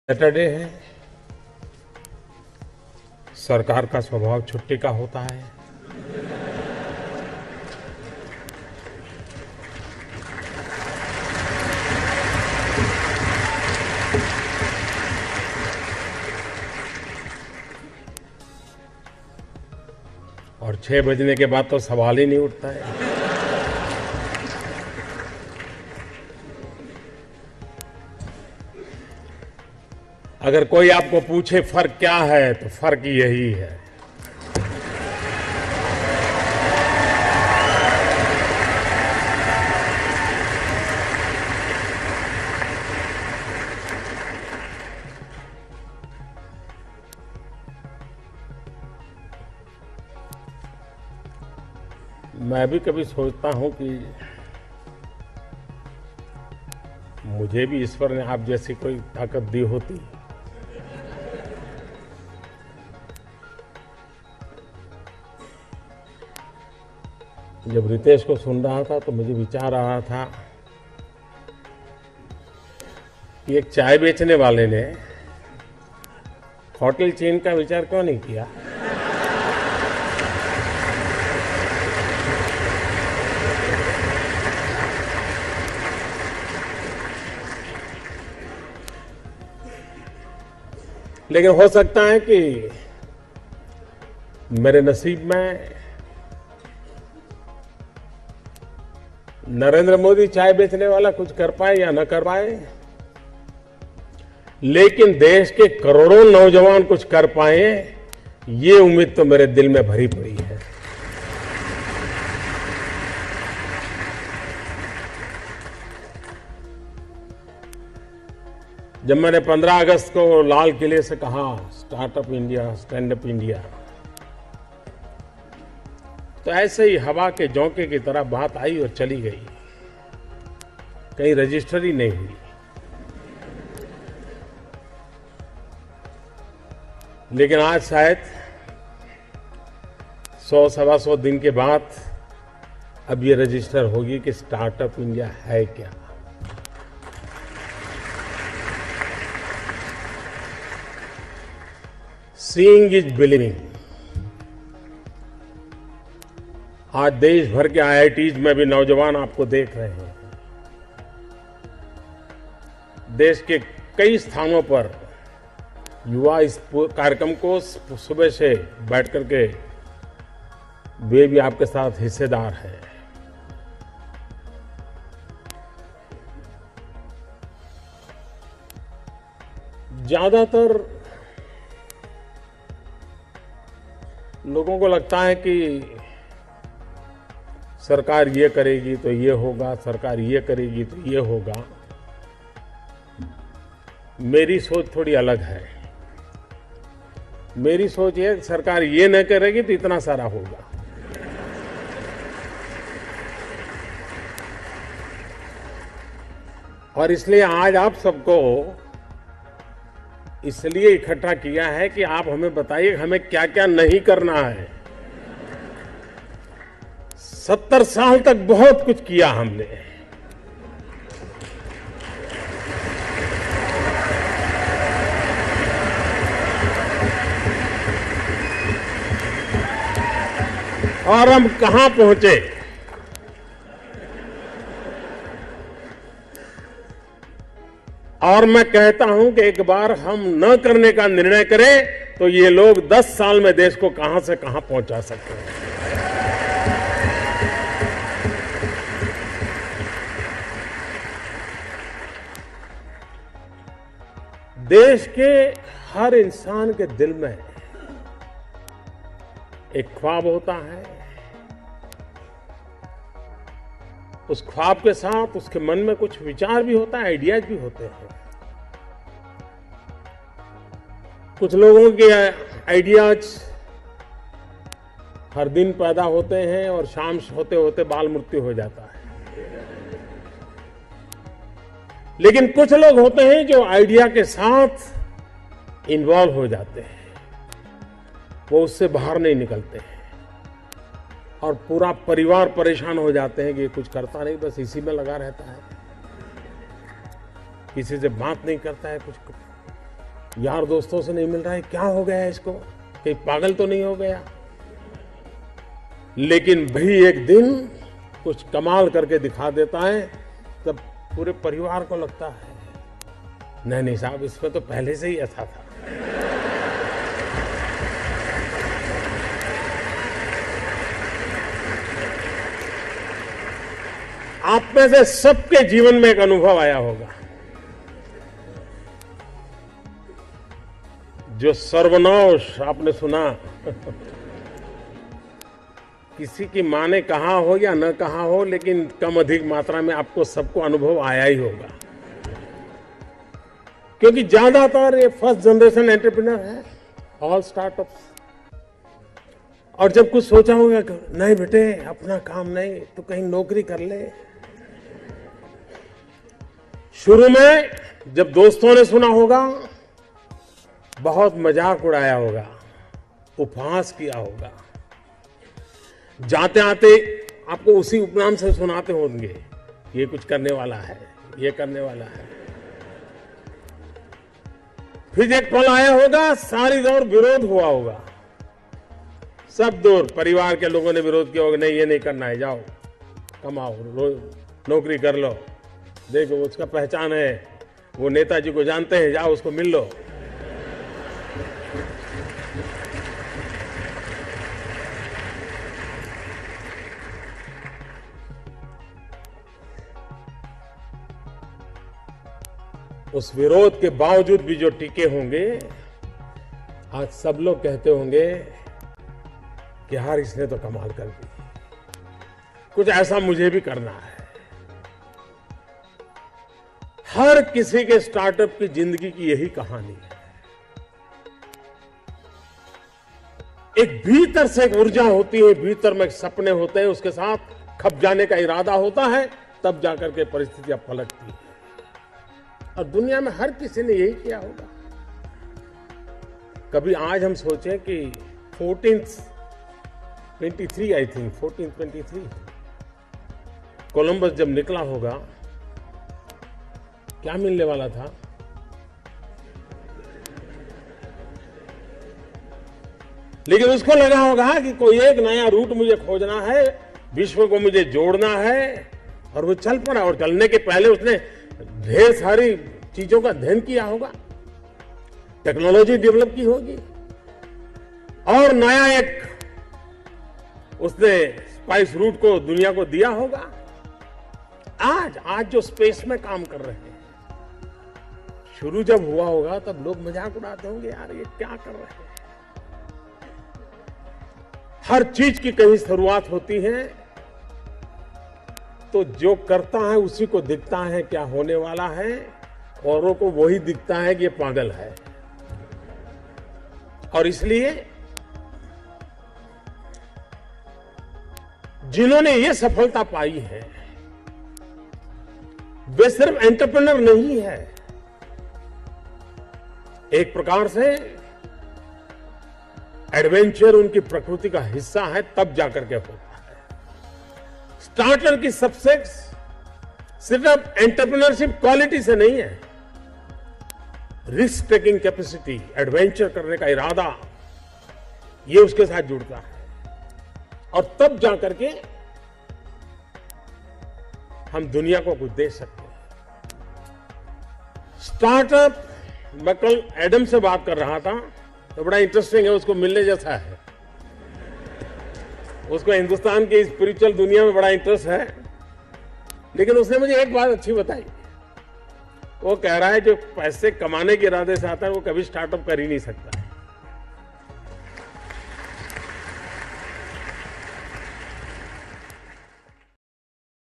Saturday है। सरकार का स्वभाव छुट्टी का होता है। और 6 बजने के बाद तो सवाल ही नहीं उठता है। अगर कोई आपको पूछे फर्क क्या है तो फर्क यही है। मैं भी कभी सोचता हूं कि मुझे भी ईश्वर ने आप जैसी कोई ताकत दी होती। जब रितेश को सुन रहा था तो मुझे विचार आ रहा था कि एक चाय बेचने वाले ने होटल चेन का विचार क्यों नहीं किया। लेकिन हो सकता है कि मेरे नसीब में नरेंद्र मोदी चाय बेचने वाला कुछ कर पाए या न कर पाए, लेकिन देश के करोड़ों नौजवान कुछ कर पाए, ये उम्मीद तो मेरे दिल में भरी पड़ी है। जब मैंने 15 अगस्त को लाल किले से कहा startup India, stand up India, तो ऐसे ही हवा के झोंके की तरह बात आई और चली गई, कहीं रजिस्टर ही नहीं हुई। लेकिन आज शायद 100-125 दिन के बाद अब ये रजिस्टर होगी कि स्टार्टअप इंडिया है क्या। Seeing is believing. आज देश भर के आईआईटीज में भी नौजवान आपको देख रहे हैं। देश के कई स्थानों पर युवा इस कार्यक्रम को सुबह से बैठ करके वे भी आपके साथ हिस्सेदार हैं। ज्यादातर लोगों को लगता है कि सरकार ये करेगी तो ये होगा, सरकार ये करेगी तो ये होगा। मेरी सोच थोड़ी अलग है। मेरी सोच ये सरकार ये न करेगी तो इतना सारा होगा। और इसलिए आज आप सबको इसलिए इकट्ठा किया है कि आप हमें बताइए हमें क्या क्या नहीं करना है। 70 साल तक बहुत कुछ किया हमने। और हम कहां पहुंचे। और मैं कहता हूं कि एक बार हम न करने का निर्णय करें तो ये लोग 10 साल में देश को कहां से कहां पहुंचा सकते हैं। देश के हर इंसान के दिल में एक ख्वाब होता है। उस ख्वाब के साथ उसके मन में कुछ विचार भी होता है, आइडियाज भी होते हैं। कुछ लोगों के आइडियाज हर दिन पैदा होते हैं और शाम होते होते बाल मृत्यु हो जाता है। लेकिन कुछ लोग होते हैं जो आइडिया के साथ इन्वॉल्व हो जाते हैं, वो उससे बाहर नहीं निकलते हैं और पूरा परिवार परेशान हो जाते हैं कि ये कुछ करता नहीं, बस इसी में लगा रहता है, किसी से बात नहीं करता है कुछ। यार दोस्तों से नहीं मिल रहा है, क्या हो गया है इसको, कहीं पागल तो नहीं हो गया। लेकिन भाई एक दिन कुछ कमाल करके दिखा देता है, तब पूरे परिवार को लगता है नहीं साहब, इसमें तो पहले से ही ऐसा था। आप में से सबके जीवन में एक अनुभव आया होगा, जो सर्वनाश आपने सुना किसी की मां ने कहा हो या न कहा हो, लेकिन कम अधिक मात्रा में आपको सबको अनुभव आया ही होगा, क्योंकि ज्यादातर ये फर्स्ट जनरेशन एंटरप्रेन्योर है, ऑल स्टार्टअप्स। और जब कुछ सोचा होगा नहीं बेटे अपना काम नहीं तो कहीं नौकरी कर ले। शुरू में जब दोस्तों ने सुना होगा बहुत मजाक उड़ाया होगा, उपहास किया होगा, जाते आते आपको उसी उपनाम से सुनाते होंगे, ये कुछ करने वाला है, ये करने वाला है। फिर एक पल आया होगा, सारी दौर विरोध हुआ होगा, सब दूर परिवार के लोगों ने विरोध किया होगा, नहीं ये नहीं करना है, जाओ कमाओ नौकरी कर लो, देखो उसका पहचान है, वो नेताजी को जानते हैं, जाओ उसको मिल लो। उस विरोध के बावजूद भी जो टिके होंगे, आज सब लोग कहते होंगे कि यार इसने तो कमाल कर दी, कुछ ऐसा मुझे भी करना है। हर किसी के स्टार्टअप की जिंदगी की यही कहानी है। एक भीतर से एक ऊर्जा होती है, भीतर में सपने होते हैं, उसके साथ खप जाने का इरादा होता है, तब जाकर के परिस्थितियां पलटती है। और दुनिया में हर किसी ने यही किया होगा। कभी आज हम सोचें कि 1423 आई थिंक 1423 कोलंबस जब निकला होगा, क्या मिलने वाला था? लेकिन उसको लगा होगा कि कोई एक नया रूट मुझे खोजना है, विश्व को मुझे जोड़ना है, और वो चल पड़ा। और चलने के पहले उसने ढेर सारी चीजों का अध्ययन किया होगा, टेक्नोलॉजी डेवलप की होगी, और नया एक उसने स्पाइस रूट को दुनिया को दिया होगा। आज जो स्पेस में काम कर रहे हैं, शुरू जब हुआ होगा तब लोग मजाक उड़ाते होंगे, यार ये क्या कर रहे हैं। हर चीज की कहीं शुरुआत होती है, तो जो करता है उसी को दिखता है क्या होने वाला है, औरों को वही दिखता है कि ये पागल है। और इसलिए जिन्होंने ये सफलता पाई है, वे सिर्फ एंटरप्रेन्योर नहीं है, एक प्रकार से एडवेंचर उनकी प्रकृति का हिस्सा है, तब जाकर के होता है। स्टार्टर की सक्सेस सिर्फ एंटरप्रेन्योरशिप क्वालिटी से नहीं है, रिस्क टेकिंग कैपेसिटी, एडवेंचर करने का इरादा, ये उसके साथ जुड़ता है। और तब जाकर के हम दुनिया को कुछ दे सकते हैं। स्टार्टअप, मैं कल एडम से बात कर रहा था, तो बड़ा इंटरेस्टिंग है, उसको मिलने जैसा है। उसको हिंदुस्तान की स्पिरिचुअल दुनिया में बड़ा इंटरेस्ट है, लेकिन उसने मुझे एक बात अच्छी बताई। वो कह रहा है जो पैसे कमाने के इरादे से आता है वो कभी स्टार्टअप कर ही नहीं सकता।